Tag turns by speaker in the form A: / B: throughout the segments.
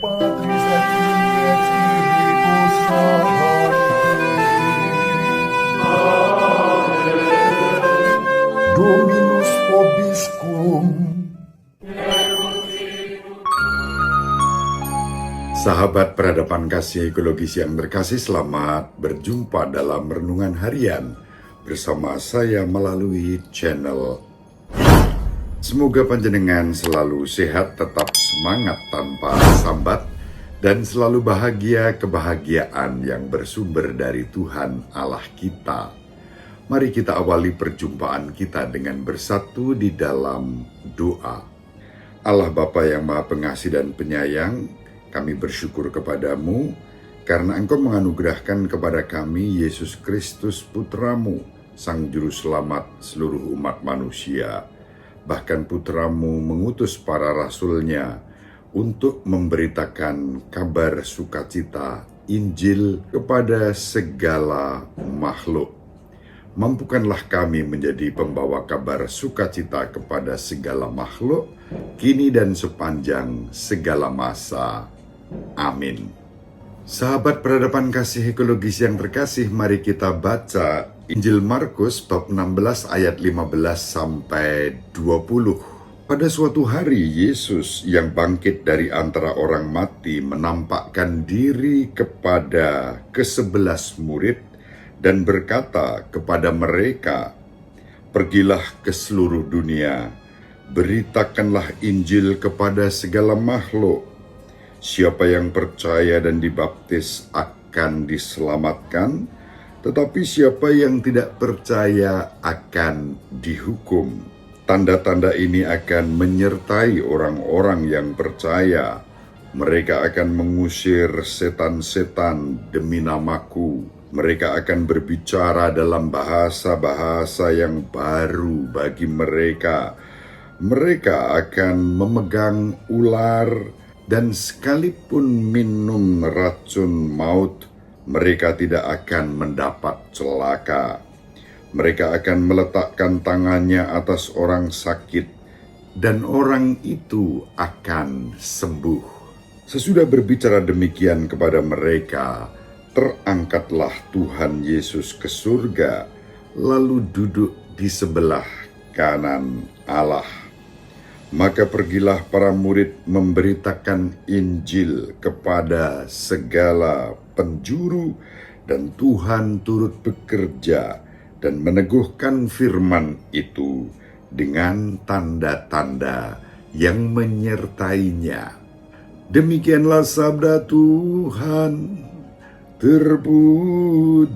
A: Patris et Filii et Spiritus Sancti. Dominus vobiscum. Sahabat peradaban kasih ekologis yang terkasih, selamat berjumpa dalam renungan harian bersama saya melalui channel. Semoga panjenengan selalu sehat, tetap semangat tanpa sambat, dan selalu bahagia kebahagiaan yang bersumber dari Tuhan Allah kita. Mari kita awali perjumpaan kita dengan bersatu di dalam doa. Allah Bapa yang Maha Pengasih dan Penyayang, kami bersyukur kepadamu karena Engkau menganugerahkan kepada kami Yesus Kristus Putramu, Sang Juru Selamat seluruh umat manusia. Bahkan Putramu mengutus para rasulnya untuk memberitakan kabar sukacita Injil kepada segala makhluk. Mampukanlah kami menjadi pembawa kabar sukacita kepada segala makhluk, kini dan sepanjang segala masa. Amin. Sahabat peradaban kasih ekologis yang terkasih, mari kita baca Injil Markus bab 16 ayat 15 sampai 20. Pada suatu hari Yesus yang bangkit dari antara orang mati menampakkan diri kepada ke-11 murid dan berkata kepada mereka, "Pergilah ke seluruh dunia, beritakanlah Injil kepada segala makhluk. Siapa yang percaya dan dibaptis akan diselamatkan, tetapi siapa yang tidak percaya akan dihukum. Tanda-tanda ini akan menyertai orang-orang yang percaya. Mereka akan mengusir setan-setan demi namaku. Mereka akan berbicara dalam bahasa-bahasa yang baru bagi mereka. Mereka akan memegang ular, dan sekalipun minum racun maut, mereka tidak akan mendapat celaka. Mereka akan meletakkan tangannya atas orang sakit, dan orang itu akan sembuh." Sesudah berbicara demikian kepada mereka, terangkatlah Tuhan Yesus ke surga, lalu duduk di sebelah kanan Allah. Maka pergilah para murid memberitakan Injil kepada segala penjuru, dan Tuhan turut bekerja dan meneguhkan firman itu dengan tanda-tanda yang menyertainya. Demikianlah sabda Tuhan. Terpujilah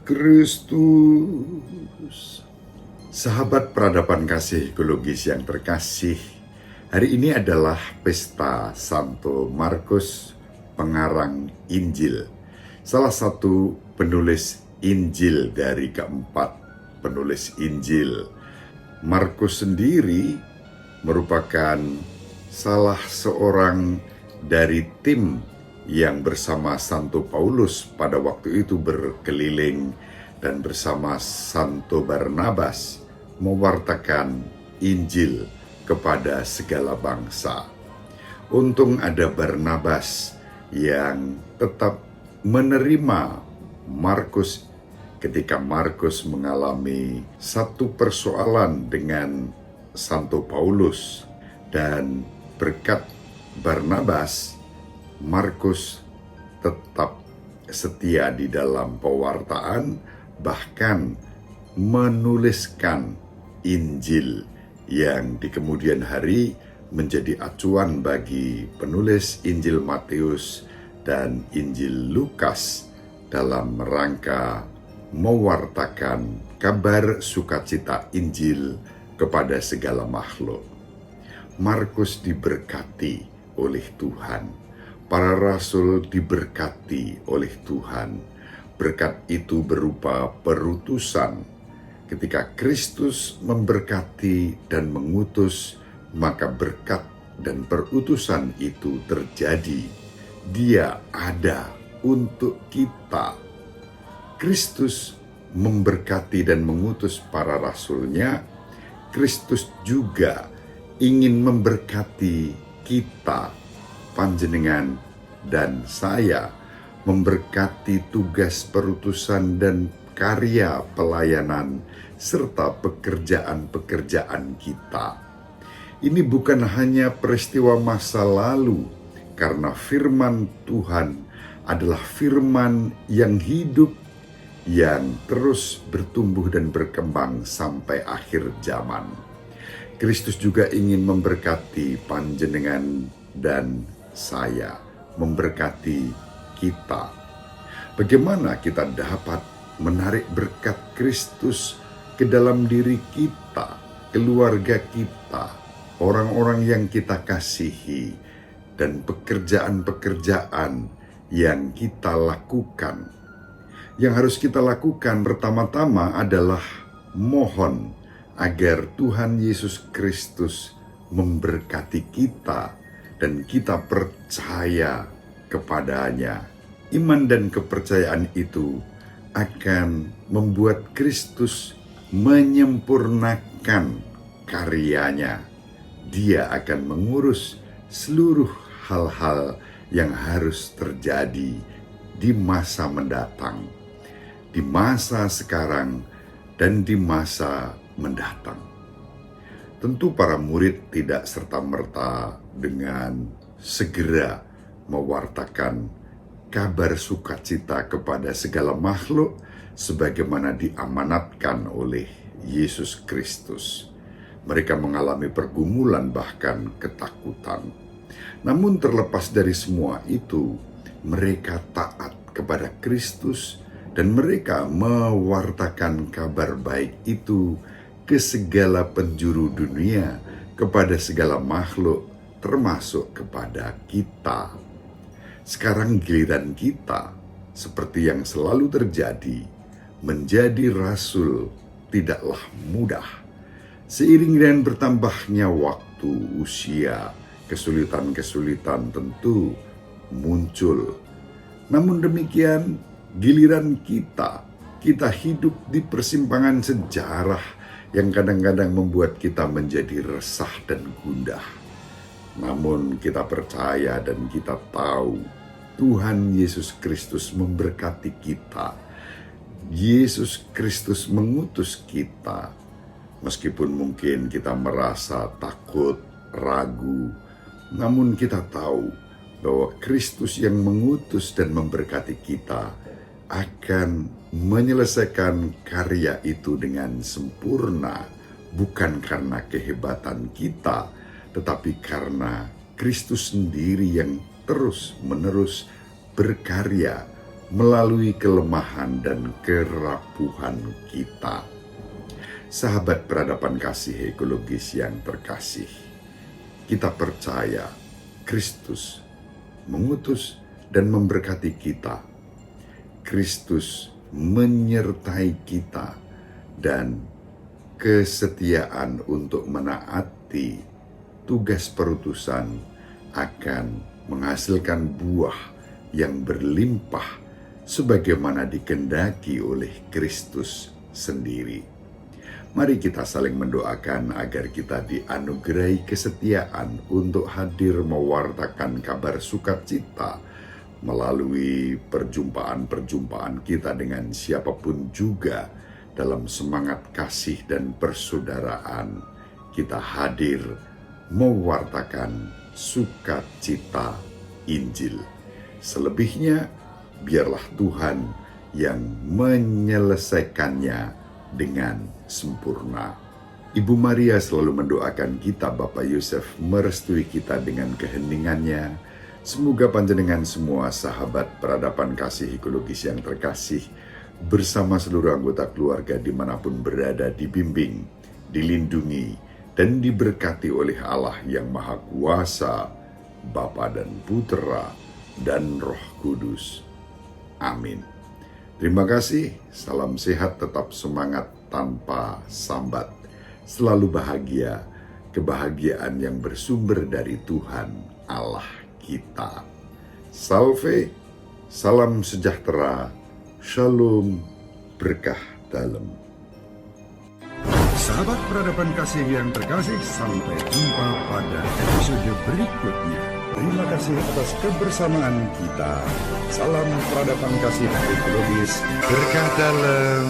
A: Kristus. Sahabat peradaban kasih ekologis yang terkasih, hari ini adalah pesta Santo Markus, pengarang Injil, salah satu penulis Injil dari keempat penulis Injil. Markus sendiri merupakan salah seorang dari tim yang bersama Santo Paulus pada waktu itu berkeliling dan bersama Santo Barnabas mewartakan Injil kepada segala bangsa. Untung ada Barnabas yang tetap menerima Markus ketika Markus mengalami satu persoalan dengan Santo Paulus, dan berkat Barnabas, Markus tetap setia di dalam pewartaan, bahkan menuliskan Injil yang di kemudian hari menjadi acuan bagi penulis Injil Matius dan Injil Lukas dalam rangka mewartakan kabar sukacita Injil kepada segala makhluk. Markus diberkati oleh Tuhan. Para rasul diberkati oleh Tuhan. Berkat itu berupa perutusan. Ketika Kristus memberkati dan mengutus, maka berkat dan perutusan itu terjadi. Dia ada untuk kita. Kristus memberkati dan mengutus para rasulnya. Kristus juga ingin memberkati kita panjenengan dan saya, memberkati tugas perutusan dan karya pelayanan serta pekerjaan-pekerjaan kita. Ini bukan hanya peristiwa masa lalu, karena firman Tuhan adalah firman yang hidup, yang terus bertumbuh dan berkembang sampai akhir zaman. Kristus juga ingin memberkati panjenengan dan saya, memberkati kita. Bagaimana kita dapat menarik berkat Kristus ke dalam diri kita, keluarga kita, orang-orang yang kita kasihi, dan pekerjaan-pekerjaan yang kita lakukan. Yang harus kita lakukan pertama-tama adalah mohon agar Tuhan Yesus Kristus memberkati kita dan kita percaya kepadanya. Iman dan kepercayaan itu akan membuat Kristus menyempurnakan karyanya. Dia akan mengurus seluruh hal-hal yang harus terjadi di masa mendatang, di masa sekarang, dan di masa mendatang. Tentu para murid tidak serta-merta dengan segera mewartakan kabar sukacita kepada segala makhluk sebagaimana diamanatkan oleh Yesus Kristus. Mereka mengalami pergumulan, bahkan ketakutan. Namun terlepas dari semua itu, mereka taat kepada Kristus dan mereka mewartakan kabar baik itu ke segala penjuru dunia, kepada segala makhluk, termasuk kepada kita. Sekarang giliran kita, seperti yang selalu terjadi, menjadi rasul tidaklah mudah. Seiring dengan bertambahnya waktu, usia, kesulitan-kesulitan tentu muncul. Namun demikian, giliran kita hidup di persimpangan sejarah yang kadang-kadang membuat kita menjadi resah dan gundah. Namun kita percaya dan kita tahu Tuhan Yesus Kristus memberkati kita. Yesus Kristus mengutus kita. Meskipun mungkin kita merasa takut, ragu, namun kita tahu bahwa Kristus yang mengutus dan memberkati kita akan menyelesaikan karya itu dengan sempurna, bukan karena kehebatan kita, tetapi karena Kristus sendiri yang terus-menerus berkarya melalui kelemahan dan kerapuhan kita. Sahabat peradaban kasih ekologis yang terkasih, kita percaya Kristus mengutus dan memberkati kita. Kristus menyertai kita dan kesetiaan untuk menaati tugas perutusan akan menghasilkan buah yang berlimpah sebagaimana dikehendaki oleh Kristus sendiri. Mari kita saling mendoakan agar kita dianugerahi kesetiaan untuk hadir mewartakan kabar sukacita melalui perjumpaan-perjumpaan kita dengan siapapun juga dalam semangat kasih dan persaudaraan. Kita hadir mewartakan sukacita Injil. Selebihnya biarlah Tuhan yang menyelesaikannya dengan sempurna. Ibu Maria selalu mendoakan kita, Bapak Yosef merestui kita dengan keheningannya. Semoga panjenengan semua sahabat peradaban kasih ekologis yang terkasih bersama seluruh anggota keluarga dimanapun berada dibimbing, dilindungi, dan diberkati oleh Allah yang Maha Kuasa, Bapa dan Putra dan Roh Kudus. Amin. Terima kasih, salam sehat, tetap semangat tanpa sambat. Selalu bahagia, kebahagiaan yang bersumber dari Tuhan Allah kita. Salve, salam sejahtera, shalom, berkah dalam.
B: Sahabat peradaban kasih yang terkasih, sampai jumpa pada episode berikutnya.
A: Terima kasih atas kebersamaan kita. Salam peradaban kasih ekologis. Berkah dalam